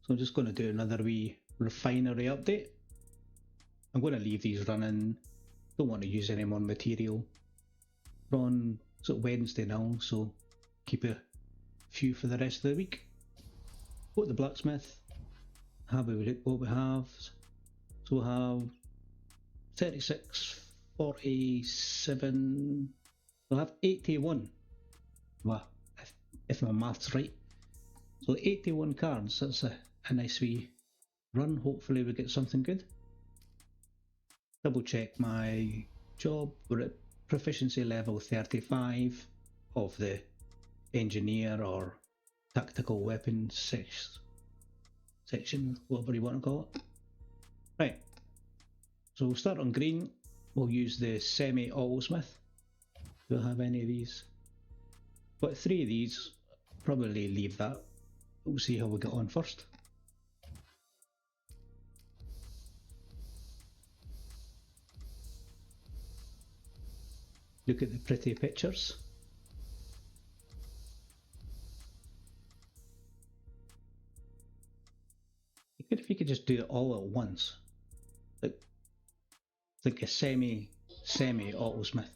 So I'm just going to do another wee refinery update. I'm going to leave these running, don't want to use any more material. We're on sort of Wednesday now, so keep a few for the rest of the week. Go to the blacksmith, have a look what we have. So we have 36, 47, we'll have 81. Well, if my math's right. So 81 cards, that's a nice wee run. Hopefully we get something good. Double check my job. We're at proficiency level 35 of the engineer or tactical weapons section, whatever you want to call it. Right, so we'll start on green. We'll use the semi-auto-smith. Do I have any of these? Got 3 of these. Probably leave that. We'll see how we get on first. Look at the pretty pictures. If you could just do it all at once, like a semi-auto-smith.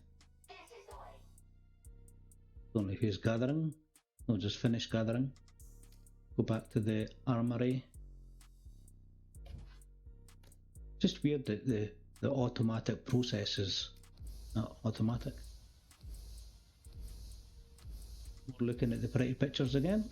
Don't know who's gathering. No, just finish gathering. Go back to the armory. Just weird that the automatic process is not automatic. We're looking at the pretty pictures again.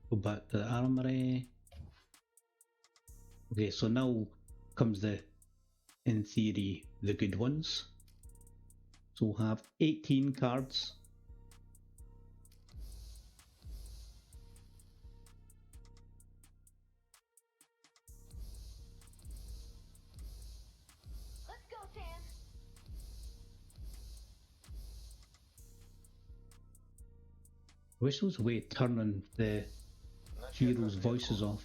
Go back to the armory. Okay, so now comes in theory, the good ones. So we'll have 18 cards. Let's go, Sam. I wish there was a way of turning the heroes' voices off.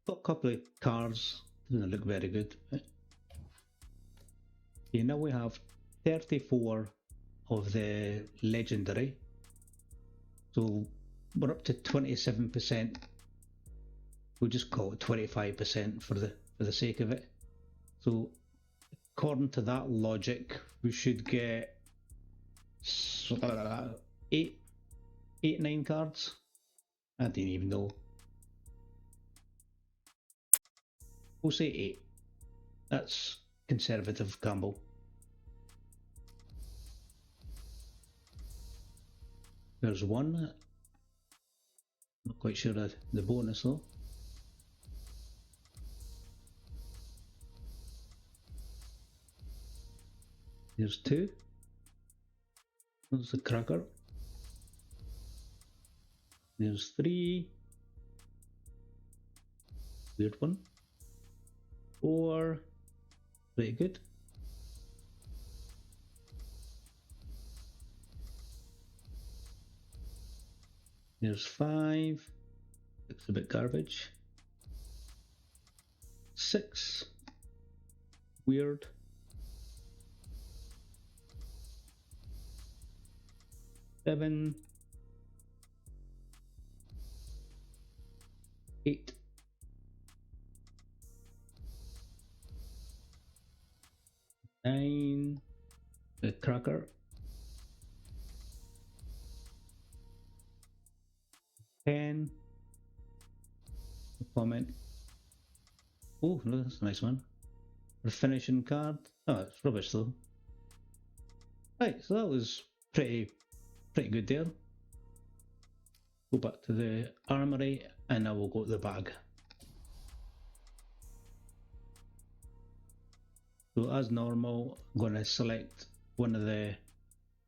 Got a couple of cards, doesn't look very good. Okay, now we have 34 of the legendary. So we're up to 27%. We'll just call it 25% for the sake of it. So according to that logic, we should get 9 cards. I didn't even know. We'll say 8. That's conservative, Campbell. There's 1. Not quite sure of the bonus though. There's 2. There's the cracker. There's 3. Weird one. 4. Pretty good. There's 5. Looks a bit garbage. 6. Weird. 7. 8. 9. The cracker. 10. The comment. Oh, no, that's a nice one. The finishing card. Oh, it's rubbish though. Right, so that was pretty good there. Go back to the armory and now we'll go to the bag. So as normal, I'm going to select one of the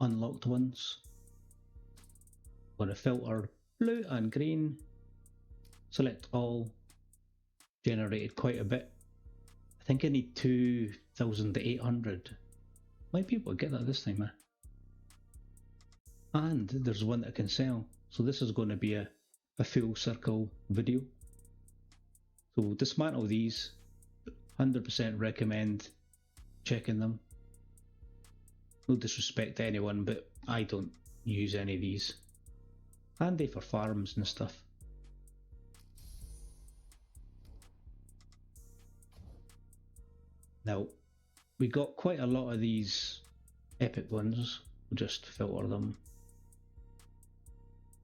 unlocked ones. I'm going to filter blue and green, select all, generated quite a bit. I think I need 2,800. Might be able to get that this time, man. And there's one that I can sell. So this is going to be a full circle video. So dismantle these, 100% recommend checking them. No disrespect to anyone, but I don't use any of these. Handy for farms and stuff. Now, we got quite a lot of these epic ones. We'll just filter them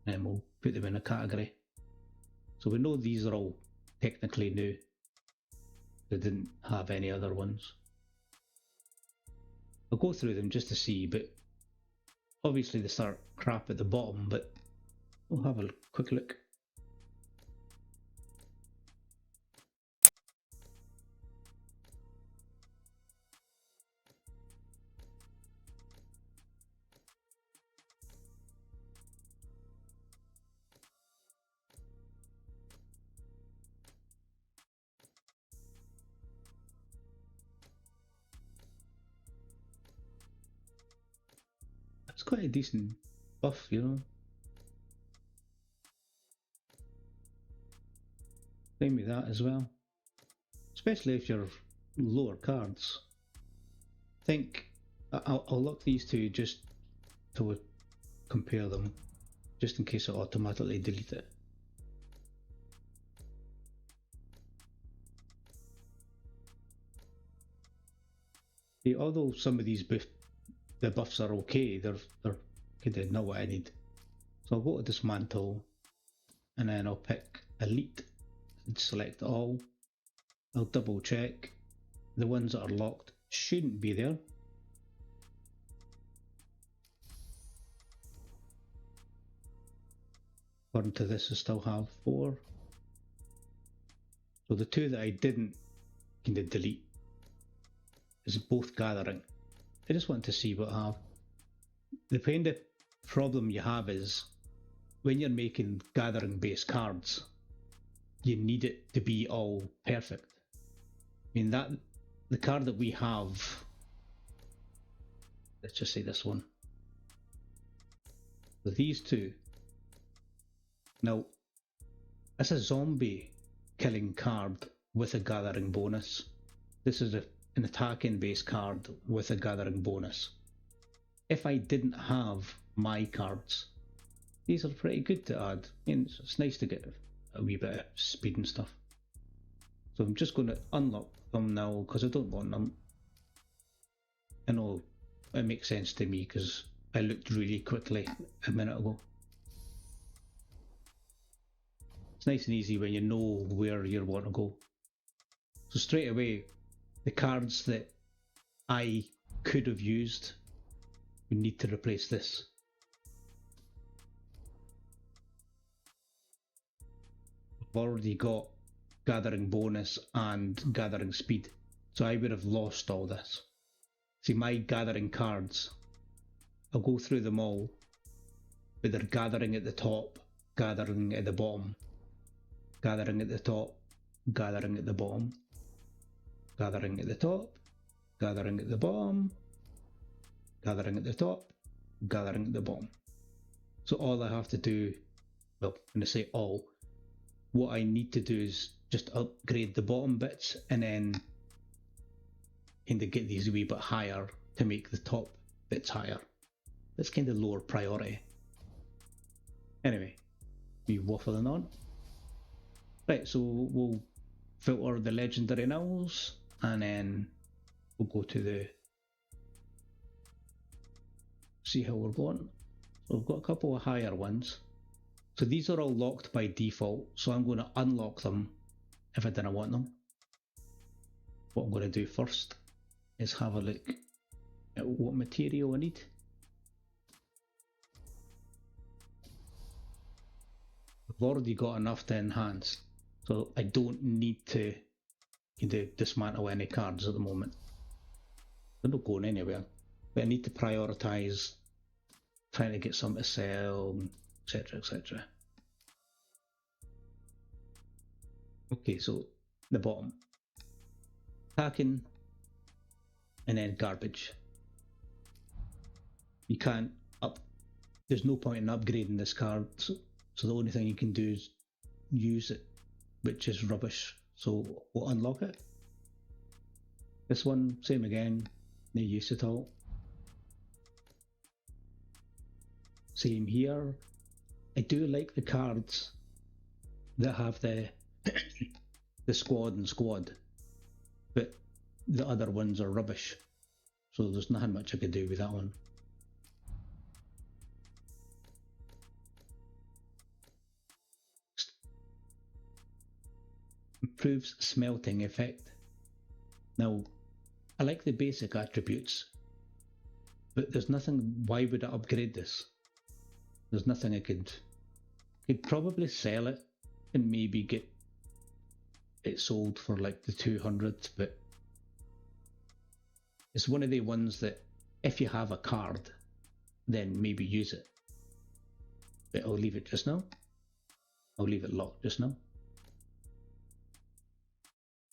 and we'll put them in a category. So we know these are all technically new. They didn't have any other ones. I'll go through them just to see, but obviously they start crap at the bottom, but we'll have a quick look. It's quite a decent buff, you know. Same with that as well. Especially if you're lower cards. I think I'll look these two just to compare them, just in case I automatically delete it. Although some of these the buffs are okay, they're kind of not what I need. So I'll go to dismantle, and then I'll pick elite and select all. I'll double check. The ones that are locked shouldn't be there. According to this, I still have 4. So the 2 that I didn't kind of delete is both gathering. I just want to see what I have. The kind of problem you have is when you're making gathering based cards, you need it to be all perfect. I mean, that the card that we have, let's just say this one, with these two. Now, it's a zombie killing card with a gathering bonus. This is an attacking based card with a gathering bonus. If I didn't have my cards, these are pretty good to add. I mean, it's nice to get a wee bit of speed and stuff. So I'm just going to unlock them now because I don't want them. I know it makes sense to me because I looked really quickly a minute ago. It's nice and easy when you know where you want to go. So straight away, the cards that I could have used, we need to replace this. I've already got gathering bonus and gathering speed, so I would have lost all this. See, my gathering cards, I'll go through them all, but they're gathering at the top, gathering at the bottom, gathering at the top, gathering at the bottom, gathering at the top, gathering at the bottom, gathering at the top, gathering at the bottom. So all I have to do, well, when I say all, what I need to do is just upgrade the bottom bits and then kind of get these a wee bit higher to make the top bits higher. That's kind of lower priority. Anyway, me waffling on. Right, so we'll filter the legendary nulls and then we'll go to the see how we're going. So we've got a couple of higher ones. So these are all locked by default, so I'm going to unlock them if I didn't want them. What I'm going to do first is have a look at what material I need. I've already got enough to enhance, so I don't need to dismantle any cards at the moment. They're not going anywhere, but I need to prioritise trying to get some to sell, etc, etc. Okay, so the bottom, packing, and then garbage. You can't there's no point in upgrading this card, so the only thing you can do is use it, which is rubbish. So we'll unlock it. This one, same again, no use at all. Same here. I do like the cards that have the the squad and squad, but the other ones are rubbish, so there's nothing much I could do with that one. Improves smelting effect. Now, I like the basic attributes, but there's nothing. Why would I upgrade this? There's nothing I could probably sell it and maybe get it sold for like the 200s, but it's one of the ones that if you have a card, then maybe use it. But I'll leave it just now. I'll leave it locked just now.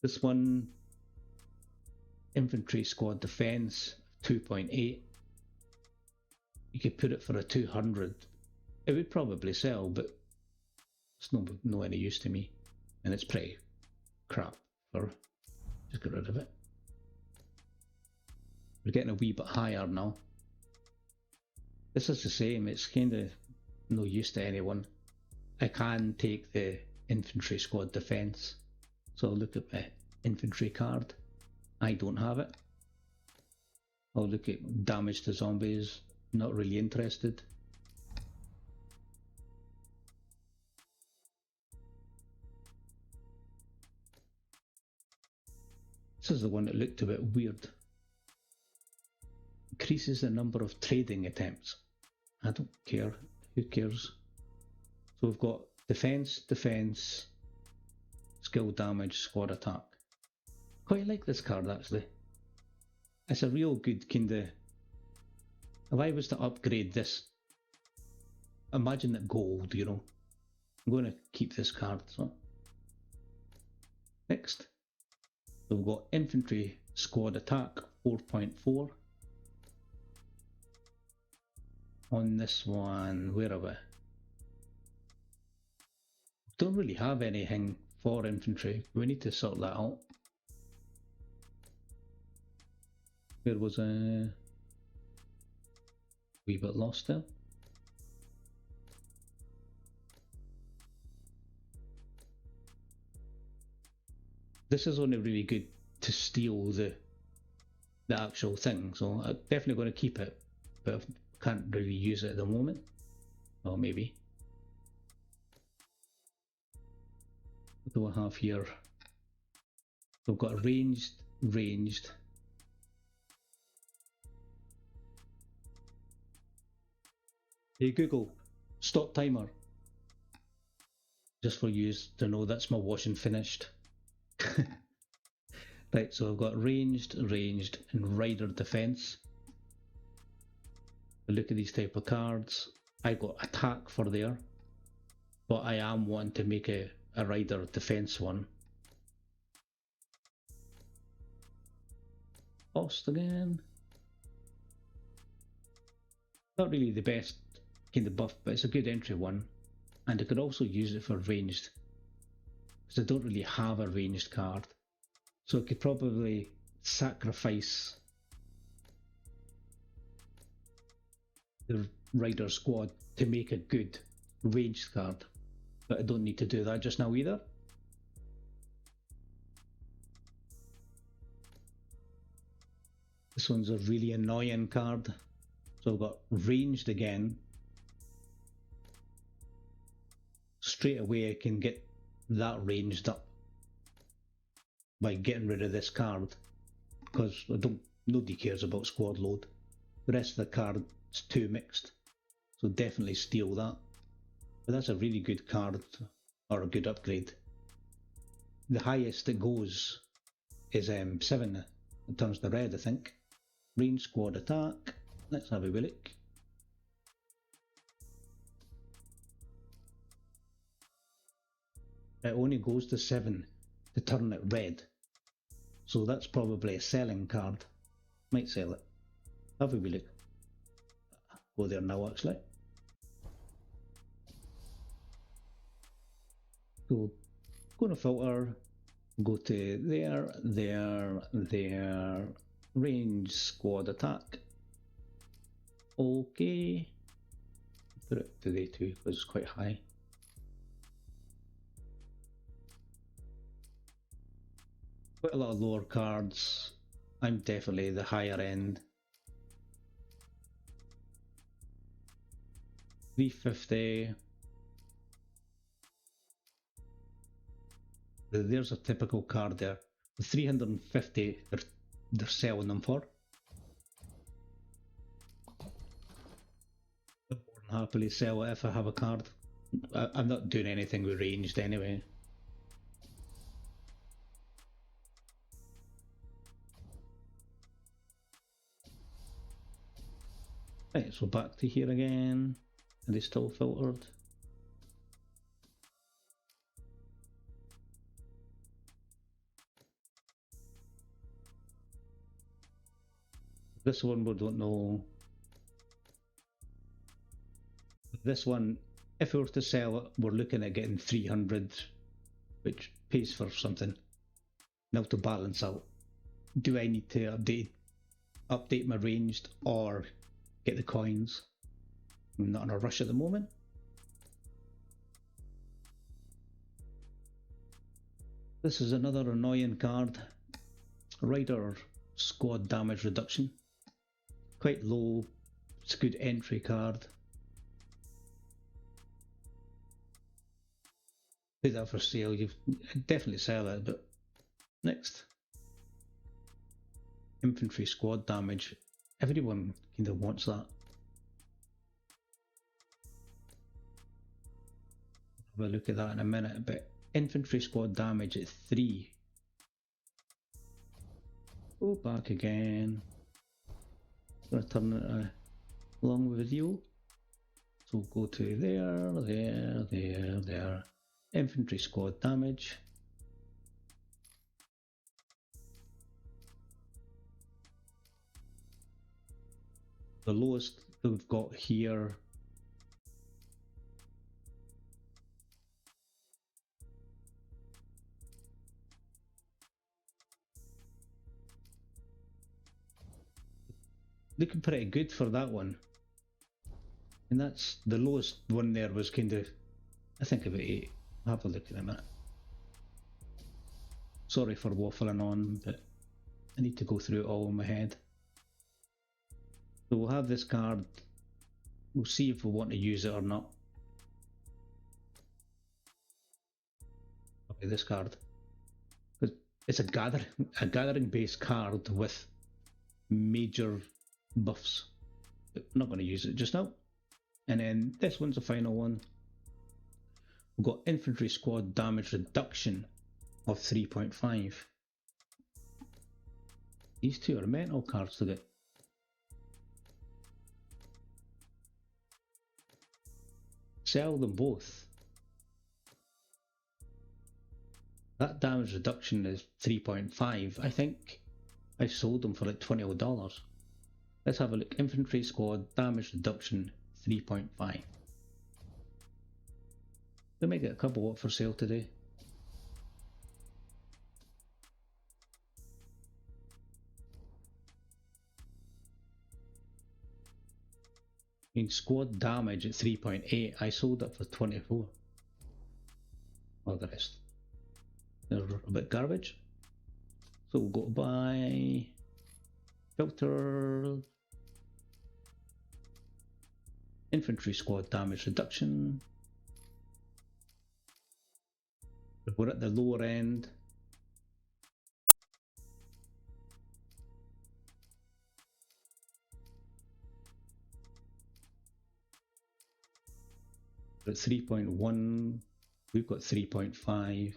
This one, infantry squad defense 2.8. You could put it for a 200. It would probably sell, but it's no any use to me, and it's pretty crap. For just get rid of it. We're getting a wee bit higher now. This is the same. It's kind of no use to anyone. I can take the infantry squad defense. So I'll look at my infantry card. I don't have it. I'll look at damage to zombies. Not really interested. This is the one that looked a bit weird. Increases the number of trading attempts. I don't care. Who cares? So we've got defense, defense, skill damage, squad attack. Quite like this card actually. It's a real good kind of. If I was to upgrade this, imagine it gold, you know. I'm going to keep this card. So next, so we've got infantry squad attack 4.4. On this one, where are we? Don't really have anything for infantry. We need to sort that out. There was a wee bit lost there. This is only really good to steal the actual thing, so I'm definitely going to keep it, but I can't really use it at the moment. Or maybe. What do I have here? We've got ranged. Hey Google, stop timer. Just for you to know that's my washing finished. Right, so I've got ranged, and rider defense. Look at these type of cards. I got attack for there, but I am wanting to make a rider defense one. Lost again. Not really the best kind of buff, but it's a good entry one, and I could also use it for ranged, because I don't really have a ranged card, so I could probably sacrifice the rider squad to make a good ranged card, but I don't need to do that just now either. This one's a really annoying card. So I've got ranged again. Straight away I can get that ranged up by getting rid of this card, because nobody cares about squad load. The rest of the card's too mixed, so definitely steal that. But that's a really good card, or a good upgrade. The highest it goes is 7. It turns to red, I think. Range squad attack. Let's have a wee look. It only goes to 7 to turn it red. So that's probably a selling card. Might sell it. Have a wee look. Go there now actually. We'll go to filter, go to there, range squad attack. Okay. Put it to day 2 because it's quite high. Quite a lot of lower cards. I'm definitely the higher end. 350. There's a typical card there. The 350 they're selling them for. I'll more than happily sell it if I have a card. I'm not doing anything with ranged anyway. Right, so back to here again. Are they still filtered? This one we don't know. This one, if we were to sell it, we're looking at getting 300, which pays for something. Now to balance out, do I need to update my ranged or get the coins? I'm not in a rush at the moment. This is another annoying card. Rider squad damage reduction. Quite low. It's a good entry card. Put that for sale. You definitely sell it, but next. Infantry squad damage. Everyone kind of wants that. Have a look at that in a minute, but infantry squad damage at 3. Go back again. I'm going to turn it a long video. So go to there. Infantry squad damage. The lowest we've got here looking pretty good for that one, and that's the lowest one there was kind of, I think, about 8. I'll have a look in a minute. Sorry for waffling on, but I need to go through it all in my head. So we'll have this card, we'll see if we want to use it or not. Okay, this card, it's a gathering based card with major buffs. But I'm not going to use it just now. And then this one's the final one. We've got infantry squad damage reduction of 3.5. These two are mental cards to get. Sell them both. That damage reduction is 3.5. I think I sold them for like $20. Let's have a look. Infantry squad damage reduction 3.5. We might get a couple up for sale today. In squad damage at 3.8, I sold it for 24. Well, the rest, they're a bit garbage. So we'll go to buy, filter, infantry squad damage reduction. We're at the lower end. We're at 3.1, we've got 3.5.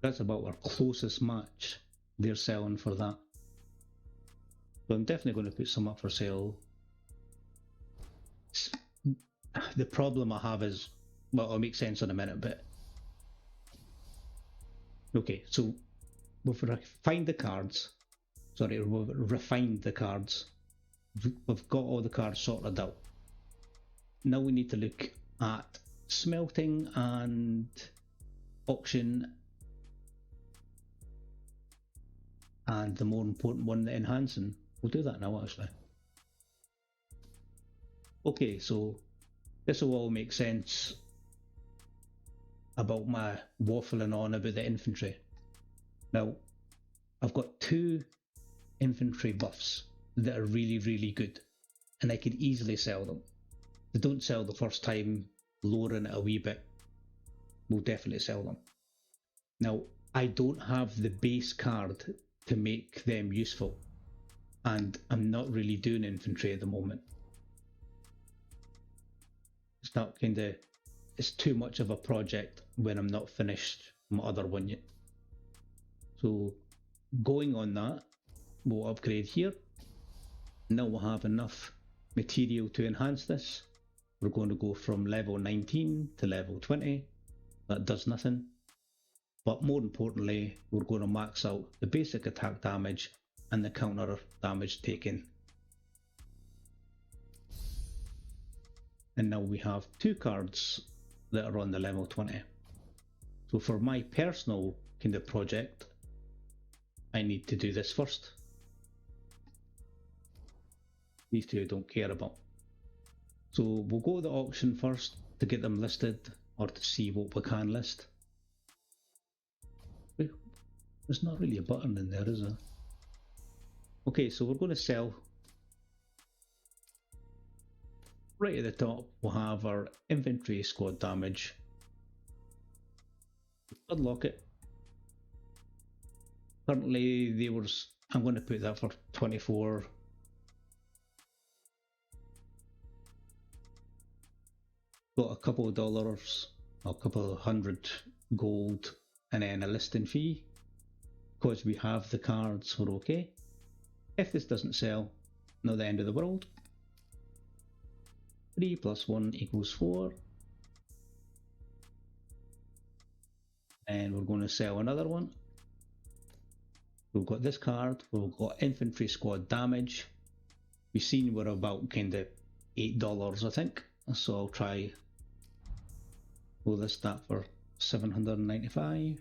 That's about our closest match. They're selling for that. So I'm definitely going to put some up for sale. The problem I have is, well, it'll make sense in a minute, but Okay, so we've refined the cards. Sorry, we've refined the cards. We've got all the cards sorted out. Now we need to look at smelting and auction, and the more important one, the enhancing. We'll do that now actually. Okay, so this will all make sense about my waffling on about the infantry. Now, I've got 2 infantry buffs that are really good, and I could easily sell them. They don't sell the first time, lowering it a wee bit, we'll definitely sell them. Now, I don't have the base card to make them useful, and I'm not really doing infantry at the moment. It's not it's too much of a project when I'm not finished my other one yet. So going on that, we'll upgrade here. Now we'll have enough material to enhance this. We're going to go from level 19 to level 20. That does nothing. But more importantly, we're going to max out the basic attack damage and the counter damage taken. And now we have 2 cards that are on the level 20. So for my personal kind of project, I need to do this first. These 2 I don't care about. So we'll go to the auction first to get them listed, or to see what we can list. There's not really a button in there, is there? Okay, so we're going to sell. Right at the top, we'll have our infantry squad damage. Unlock it. Currently, I'm going to put that for 24. Got a couple of dollars, a couple of 100 gold, and then a listing fee. Because we have the cards, we're okay. If this doesn't sell, not the end of the world. 3 plus 1 equals 4. And we're going to sell another one. We've got this card, we've got infantry squad damage. We've seen we're about kind of $8, I think. So I'll try, we'll list that for 795.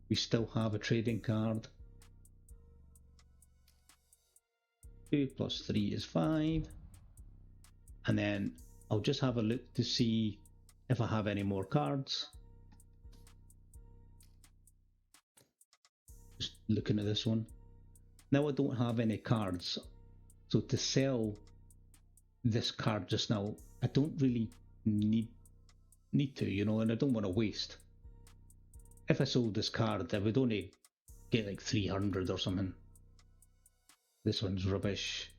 We still have a trading card. 2 plus 3 is 5. And then I'll just have a look to see if I have any more cards. Just looking at this one. Now I don't have any cards. So to sell this card just now, I don't really need to, you know, and I don't want to waste. If I sold this card, I would only get like 300 or something. This one's rubbish.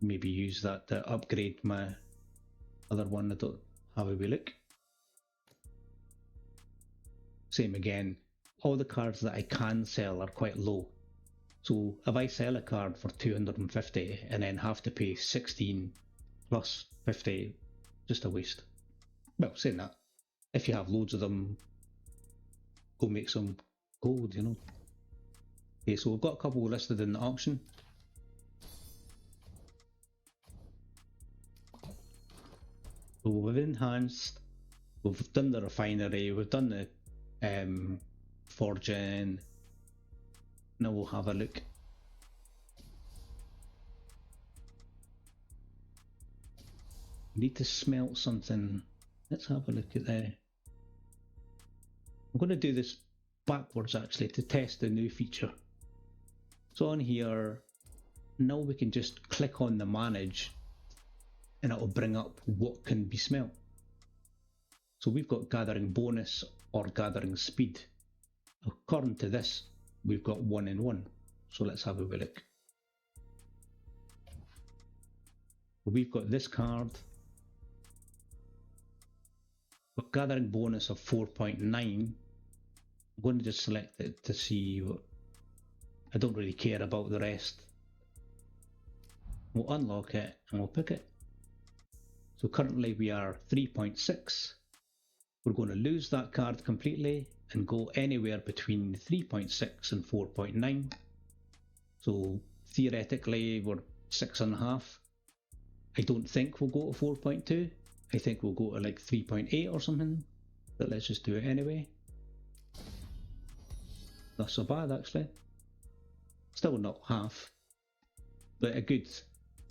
Maybe use that to upgrade my other one. I don't have a wee look. Same again. All the cards that I can sell are quite low. So if I sell a card for 250 and then have to pay 16 plus 50, just a waste. Well, saying that, if you have loads of them, go make some gold, you know. Okay, so we've got a couple listed in the auction. So we've enhanced, we've done the refinery, we've done the forging. Now we'll have a look. We need to smelt something. Let's have a look at the... I'm going to do this backwards actually to test the new feature. So on here, now we can just click on the manage and it'll bring up what can be smelt. So we've got gathering bonus or gathering speed. According to this, we've got 1 in 1. So let's have a wee look. We've got this card. Got gathering bonus of 4.9. I'm going to just select it to see what... I don't really care about the rest. We'll unlock it and we'll pick it. So currently we are 3.6. we're going to lose that card completely and go anywhere between 3.6 and 4.9. So theoretically we're 6.5. I don't think we'll go to 4.2. I think we'll go to like 3.8 or something, but let's just do it anyway. Not so bad actually. Still not half, but a good,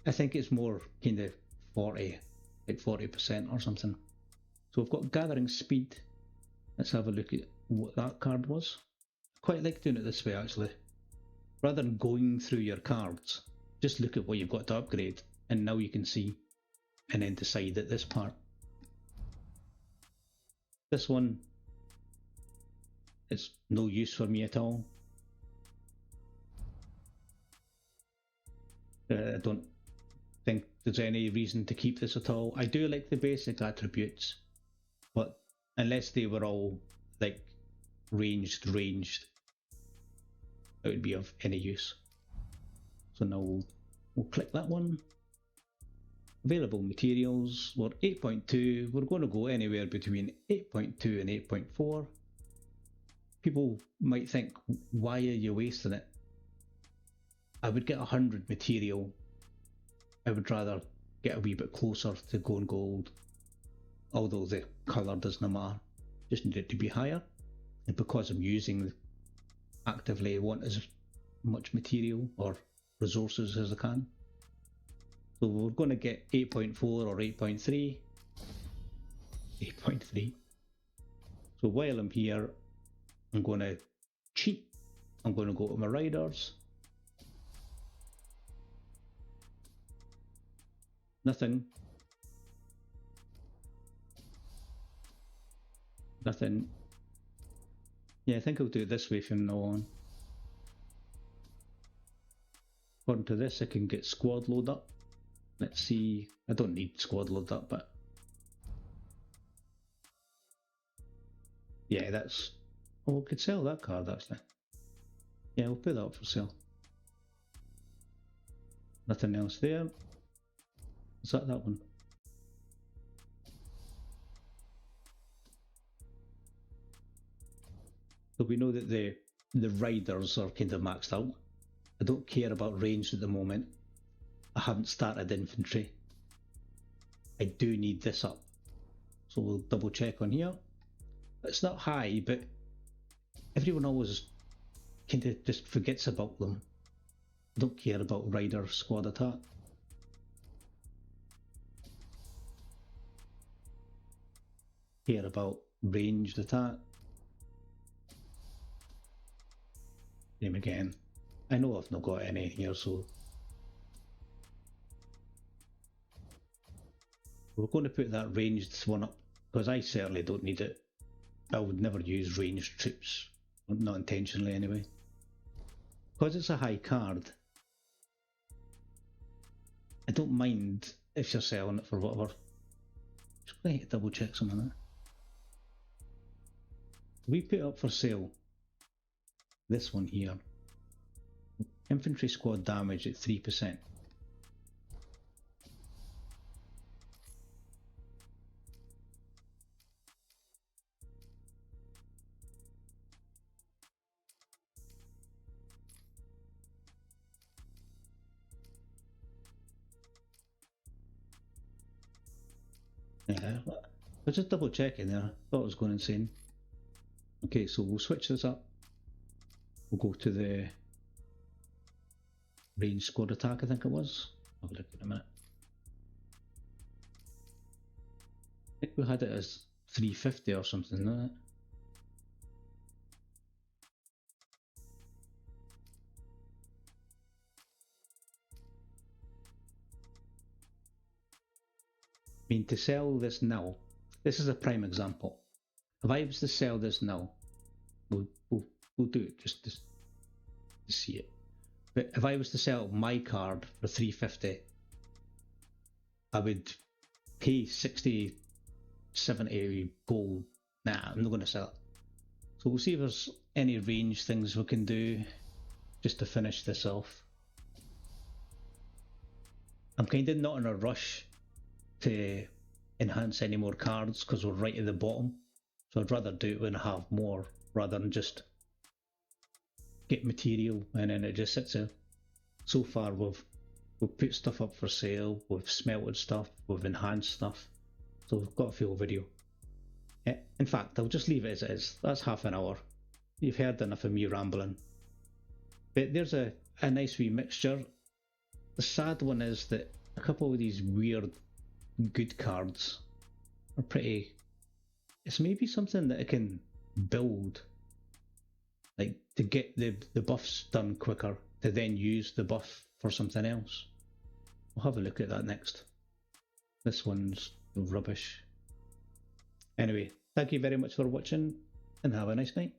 I think it's more kind of 40, like 40% or something. So we've got gathering speed. Let's have a look at what that card was. I quite like doing it this way actually. Rather than going through your cards, just look at what you've got to upgrade, and now you can see, and then decide at this part. This one, it's no use for me at all. I don't think there's any reason to keep this at all. I do like the basic attributes, but unless they were all like ranged, it would be of any use. So now we'll click that one. Available materials, we're 8.2, we're going to go anywhere between 8.2 and 8.4. People might think, why are you wasting it? I would get 100 material. I would rather get a wee bit closer to going gold, although the colour doesn't matter, just need it to be higher. And because I'm using actively, I want as much material or resources as I can. So we're going to get 8.4 or 8.3. 8.3. So while I'm here, I'm going to cheat. I'm going to go to my riders. Nothing. Yeah, I think I'll do it this way from now on. According to this, I can get squad load up. Let's see. I don't need squad load up, but yeah, that's. Oh, we could sell that card actually. Yeah, we'll put that up for sale. Nothing else there. Is that one? So we know that the riders are kind of maxed out. I don't care about range at the moment. I haven't started infantry. I do need this up. So we'll double check on here. It's not high, but everyone always kind of just forgets about them. I don't care about rider squad attack. Care about ranged attack. Name again. I know I've not got any here, so we're going to put that ranged one up because I certainly don't need it. I would never use ranged troops, not intentionally anyway. Because it's a high card, I don't mind if you're selling it for whatever. Just going to double check some of that. We put up for sale this one here. Infantry squad damage at 3%. Yeah, I was just double checking there. I thought I was going insane. Okay, so we'll switch this up. We'll go to the range squad attack, I think it was. I'll look in a minute. I think we had it as 350 or something, isn't it? I mean, to sell this now, this is a prime example. If I was to sell this now, we'll do it just to see it. But if I was to sell my card for 350, I would pay 60, 70 gold. Nah, I'm not going to sell it. So we'll see if there's any range things we can do just to finish this off. I'm kind of not in a rush to enhance any more cards because we're right at the bottom. So I'd rather do it when I have more, rather than just get material and then it just sits there. So far we've put stuff up for sale, we've smelted stuff, we've enhanced stuff, so we've got a full video. In fact, I'll just leave it as it is. That's half an hour. You've heard enough of me rambling. But there's a nice wee mixture. The sad one is that a couple of these weird good cards are pretty... It's maybe something that I can build, like to get the buffs done quicker, to then use the buff for something else. We'll have a look at that next. This one's rubbish. Anyway, thank you very much for watching and have a nice night.